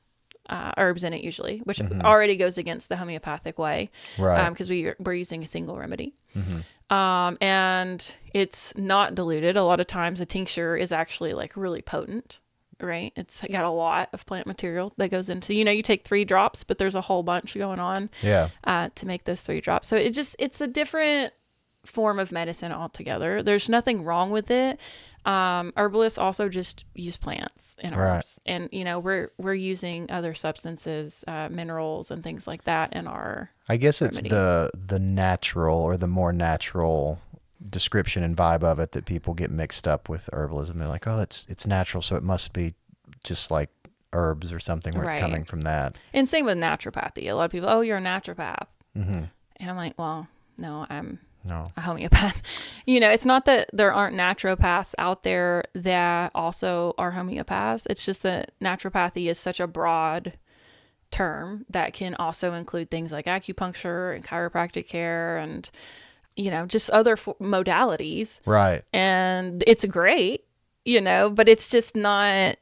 herbs in it usually, which already goes against the homeopathic way. Right. Because we're using a single remedy. Mm-hmm. And it's not diluted. A lot of times a tincture is actually like really potent. Right. It's got a lot of plant material that goes into, you take 3 drops, but there's a whole bunch going on to make those 3 drops. So it's a different form of medicine altogether. There's nothing wrong with it. Herbalists also just use plants and herbs, and we're using other substances, minerals and things like that in our I guess it's remedies. the natural or the more natural description and vibe of it that people get mixed up with herbalism. They're like, oh, it's natural, so it must be just like herbs or something where it's coming from that. And same with naturopathy. A lot of people, oh, you're a naturopath. Mm-hmm. And I'm like, well, no, I'm a homeopath. It's not that there aren't naturopaths out there that also are homeopaths. It's just that naturopathy is such a broad term that can also include things like acupuncture and chiropractic care and just other modalities. Right. And it's great, but it's just not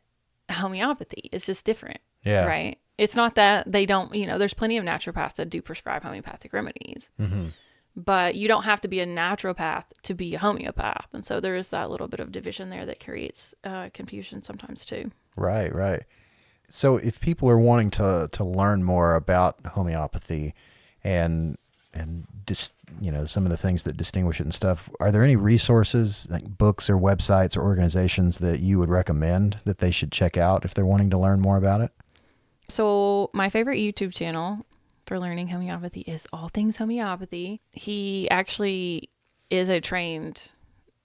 homeopathy. It's just different. Yeah. Right. It's not that they don't, there's plenty of naturopaths that do prescribe homeopathic remedies, but you don't have to be a naturopath to be a homeopath. And so there is that little bit of division there that creates confusion sometimes too. Right. Right. So if people are wanting to learn more about homeopathy and just some of the things that distinguish it and stuff, are there any resources like books or websites or organizations that you would recommend that they should check out if they're wanting to learn more about it? So my favorite YouTube channel for learning homeopathy is All Things Homeopathy. He actually is a trained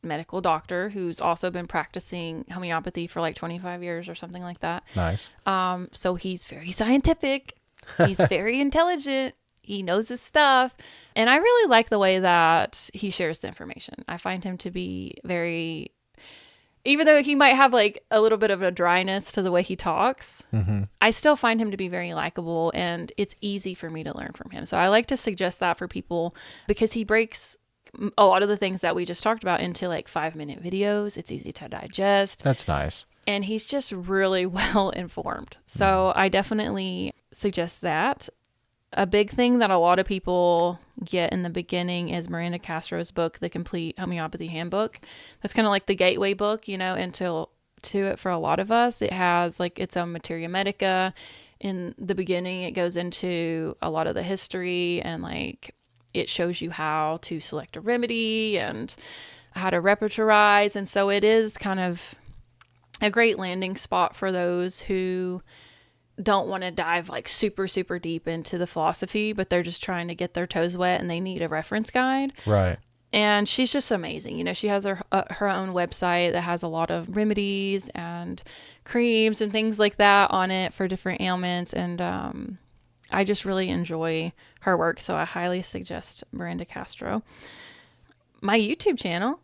medical doctor who's also been practicing homeopathy for like 25 years or something like that. Nice. So he's very scientific. He's very intelligent. He knows his stuff. And I really like the way that he shares the information. I find him to be very, even though he might have like a little bit of a dryness to the way he talks, I still find him to be very likable, and it's easy for me to learn from him. So I like to suggest that for people because he breaks a lot of the things that we just talked about into like 5-minute videos. It's easy to digest. That's nice. And he's just really well informed. So I definitely suggest that. A big thing that a lot of people get in the beginning is Miranda Castro's book, The Complete Homeopathy Handbook. That's kind of like the gateway book, into it for a lot of us. It has like its own materia medica. In the beginning, it goes into a lot of the history and like it shows you how to select a remedy and how to repertorize. And so it is kind of a great landing spot for those who don't want to dive like super, super deep into the philosophy, but they're just trying to get their toes wet and they need a reference guide. Right. And she's just amazing. You know, she has her own website that has a lot of remedies and creams and things like that on it for different ailments. And I just really enjoy her work. So I highly suggest Miranda Castro. My YouTube channel,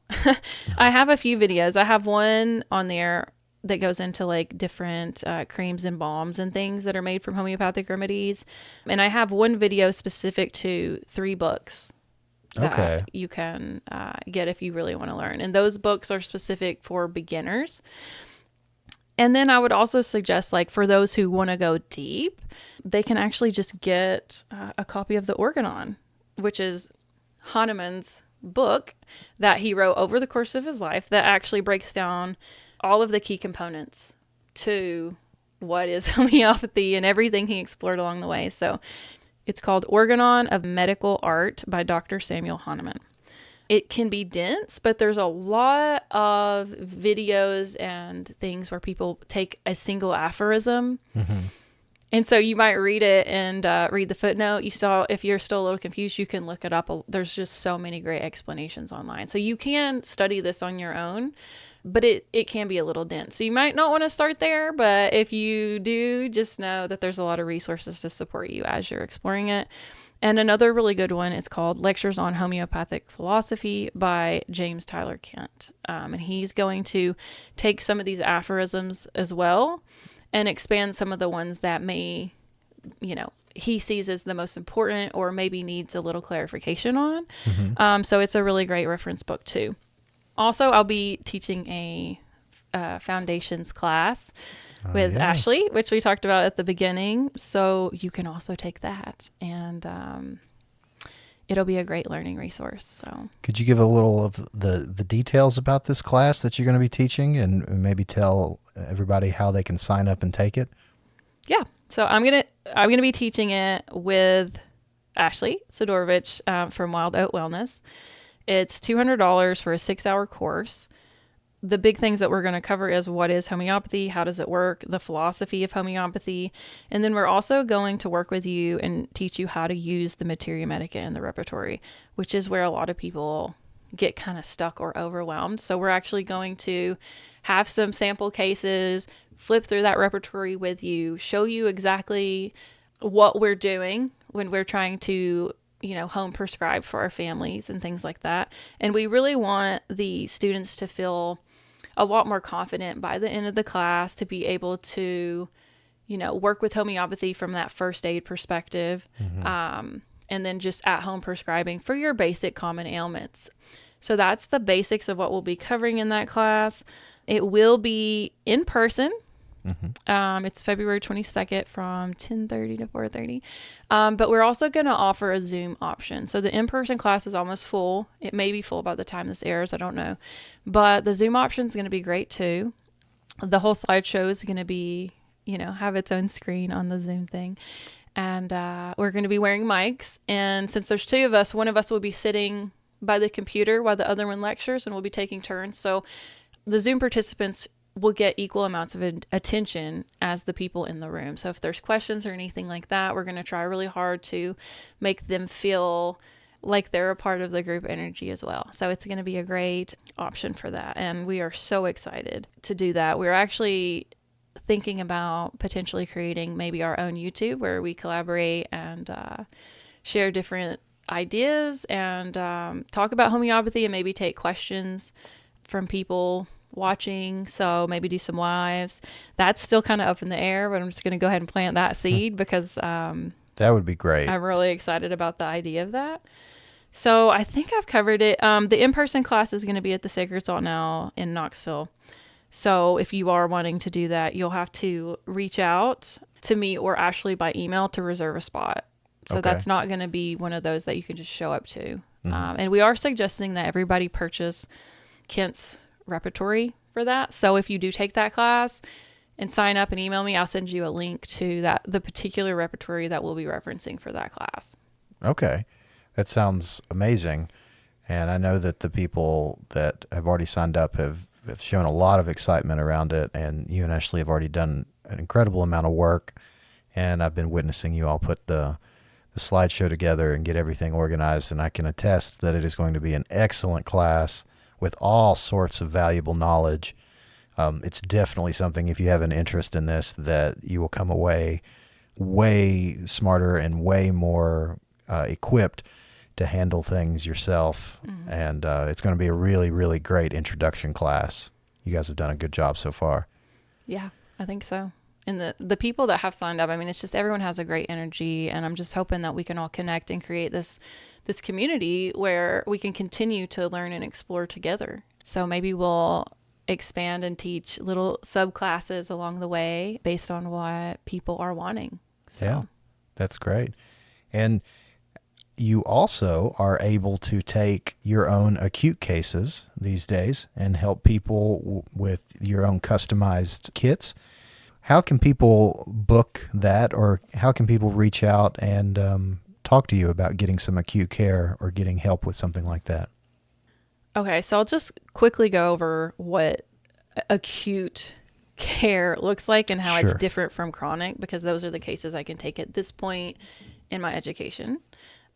I have a few videos. I have one on there that goes into like different creams and balms and things that are made from homeopathic remedies. And I have one video specific to 3 books that you can get if you really want to learn. And those books are specific for beginners. And then I would also suggest, like, for those who want to go deep, they can actually just get a copy of the Organon, which is Hahnemann's book that he wrote over the course of his life that actually breaks down all of the key components to what is homeopathy and everything he explored along the way. So it's called Organon of Medical Art by Dr. Samuel Hahnemann. It can be dense, but there's a lot of videos and things where people take a single aphorism. And so you might read it and read the footnote. If you're still a little confused, you can look it up. There's just so many great explanations online. So you can study this on your own, but it can be a little dense. So you might not want to start there, but if you do, just know that there's a lot of resources to support you as you're exploring it. And another really good one is called Lectures on Homeopathic Philosophy by James Tyler Kent. And he's going to take some of these aphorisms as well and expand some of the ones that may, he sees as the most important or maybe needs a little clarification on. So it's a really great reference book too. Also, I'll be teaching a Foundations class with Ashley, which we talked about at the beginning. So you can also take that, and it'll be a great learning resource. So could you give a little of the details about this class that you're going to be teaching, and maybe tell everybody how they can sign up and take it? Yeah. So I'm gonna be teaching it with Ashley Sedorovich from Wild Oat Wellness. It's $200 for a 6-hour course. The big things that we're going to cover is what is homeopathy, how does it work, the philosophy of homeopathy, and then we're also going to work with you and teach you how to use the materia medica in the repertory, which is where a lot of people get kind of stuck or overwhelmed. So we're actually going to have some sample cases, flip through that repertory with you, show you exactly what we're doing when we're trying to home prescribe for our families and things like that. And we really want the students to feel a lot more confident by the end of the class to be able to, work with homeopathy from that first aid perspective. And then just at home prescribing for your basic common ailments. So that's the basics of what we'll be covering in that class. It will be in person. It's February 22nd from 10:30 to 4:30. But we're also going to offer a Zoom option. So the in-person class is almost full. It may be full by the time this airs. I don't know. But the Zoom option is going to be great too. The whole slideshow is going to be, have its own screen on the Zoom thing. And we're going to be wearing mics. And since there's 2 of us, one of us will be sitting by the computer while the other one lectures, and we'll be taking turns. So the Zoom participants will get equal amounts of attention as the people in the room. So if there's questions or anything like that, we're going to try really hard to make them feel like they're a part of the group energy as well. So it's going to be a great option for that. And we are so excited to do that. We're actually thinking about potentially creating maybe our own YouTube where we collaborate and share different ideas and talk about homeopathy and maybe take questions from people watching. So maybe do some lives. That's still kind of up in the air, but I'm just going to go ahead and plant that seed because that would be great. I'm really excited about the idea of that. So I think I've covered it. The in-person class is going to be at the Sacred Salt now in Knoxville. So if you are wanting to do that, you'll have to reach out to me or Ashley by email to reserve a spot. So that's not going to be one of those that you can just show up to. And we are suggesting that everybody purchase Kent's repertory for that. So if you do take that class and sign up and email me, I'll send you a link to the particular repertory that we'll be referencing for that class. Okay. That sounds amazing. And I know that the people that have already signed up have shown a lot of excitement around it. And you and Ashley have already done an incredible amount of work. And I've been witnessing you all put the the slideshow together and get everything organized. And I can attest that it is going to be an excellent class with all sorts of valuable knowledge. It's definitely something, if you have an interest in this, that you will come away way smarter and way more equipped to handle things yourself. Mm-hmm. And it's going to be a really, really great introduction class. You guys have done a good job so far. Yeah, I think so. And the people that have signed up, I mean, it's just everyone has a great energy, and I'm just hoping that we can all connect and create this community where we can continue to learn and explore together. So maybe we'll expand and teach little subclasses along the way based on what people are wanting. So. Yeah, that's great. And you also are able to take your own acute cases these days and help people with your own customized kits. How can people book that, or how can people reach out and talk to you about getting some acute care or getting help with something like that? Okay, so I'll just quickly go over what acute care looks like and how Sure. it's different from chronic, because those are the cases I can take at this point in my education.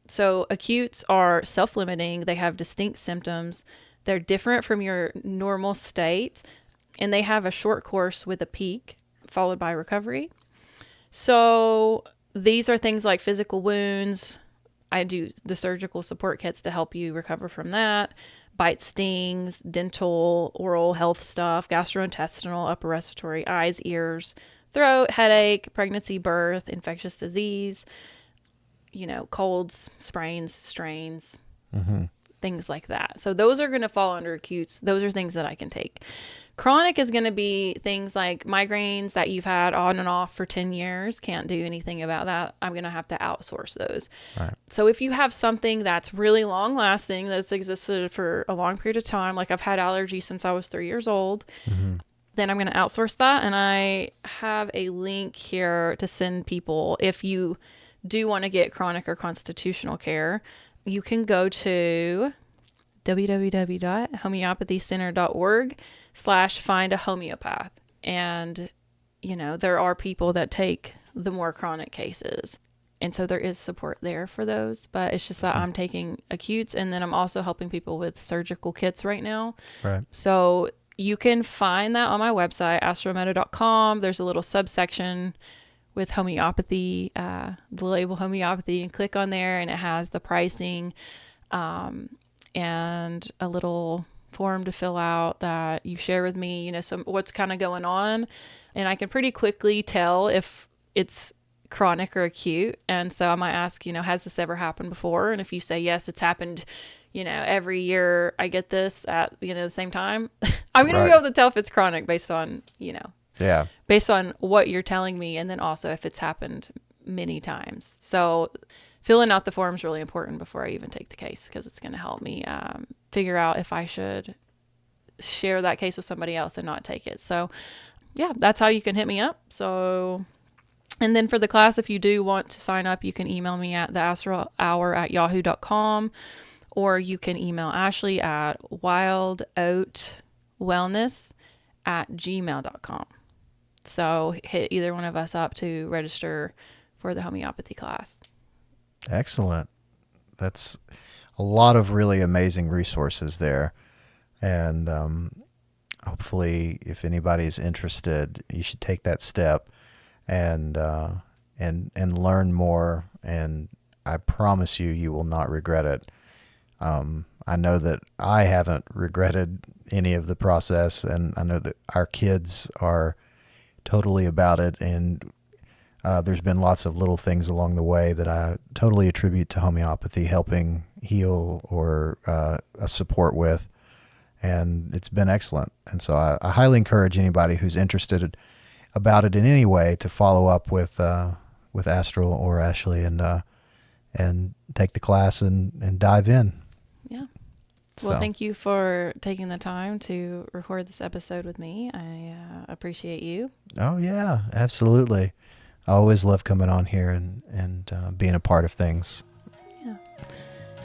So acutes are self-limiting. They have distinct symptoms. They're different from your normal state, and they have a short course with a peak followed by recovery. So these are things like physical wounds. I do the surgical support kits to help you recover from that. Bite, stings, dental, oral health stuff, gastrointestinal, upper respiratory, eyes, ears, throat, headache, pregnancy, birth, infectious disease, colds, sprains, strains, things like that. So those are going to fall under acutes. Those are things that I can take. Chronic is going to be things like migraines that you've had on and off for 10 years. Can't do anything about that. I'm going to have to outsource those. Right. So if you have something that's really long lasting, that's existed for a long period of time, like I've had allergies since I was 3 years old, then I'm going to outsource that. And I have a link here to send people. If you do want to get chronic or constitutional care, you can go to www.homeopathicenter.org/find a homeopath. And, there are people that take the more chronic cases. And so there is support there for those, but it's just that I'm taking acutes, and then I'm also helping people with surgical kits right now. Right. So you can find that on my website, astralmeadow.com. There's a little subsection with homeopathy, the label homeopathy, and click on there, and it has the pricing, and a little form to fill out that you share with me, some what's kind of going on. And I can pretty quickly tell if it's chronic or acute. And so I might ask, has this ever happened before? And if you say, yes, it's happened, every year I get this at, the same time, I'm going to be able to tell if it's chronic based on, based on what you're telling me. And then also if it's happened many times. So filling out the form is really important before I even take the case, because it's going to help me figure out if I should share that case with somebody else and not take it. So yeah, that's how you can hit me up. So, and then for the class, if you do want to sign up, you can email me at theastralhour@yahoo.com, or you can email Ashley at wildoatwellness@gmail.com. So hit either one of us up to register for the homeopathy class. Excellent. That's a lot of really amazing resources there. And hopefully, if anybody's interested, you should take that step and learn more. And I promise you will not regret it. I know that I haven't regretted any of the process, and I know that our kids are totally about it. And there's been lots of little things along the way that I totally attribute to homeopathy helping heal or a support with. And it's been excellent. And so I highly encourage anybody who's interested about it in any way to follow up with Astral or Ashley and take the class and dive in. Yeah. Well, thank you for taking the time to record this episode with me. I appreciate you. Oh, yeah, absolutely. I always love coming on here and being a part of things. Yeah.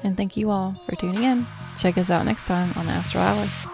And thank you all for tuning in. Check us out next time on the Astral Hour.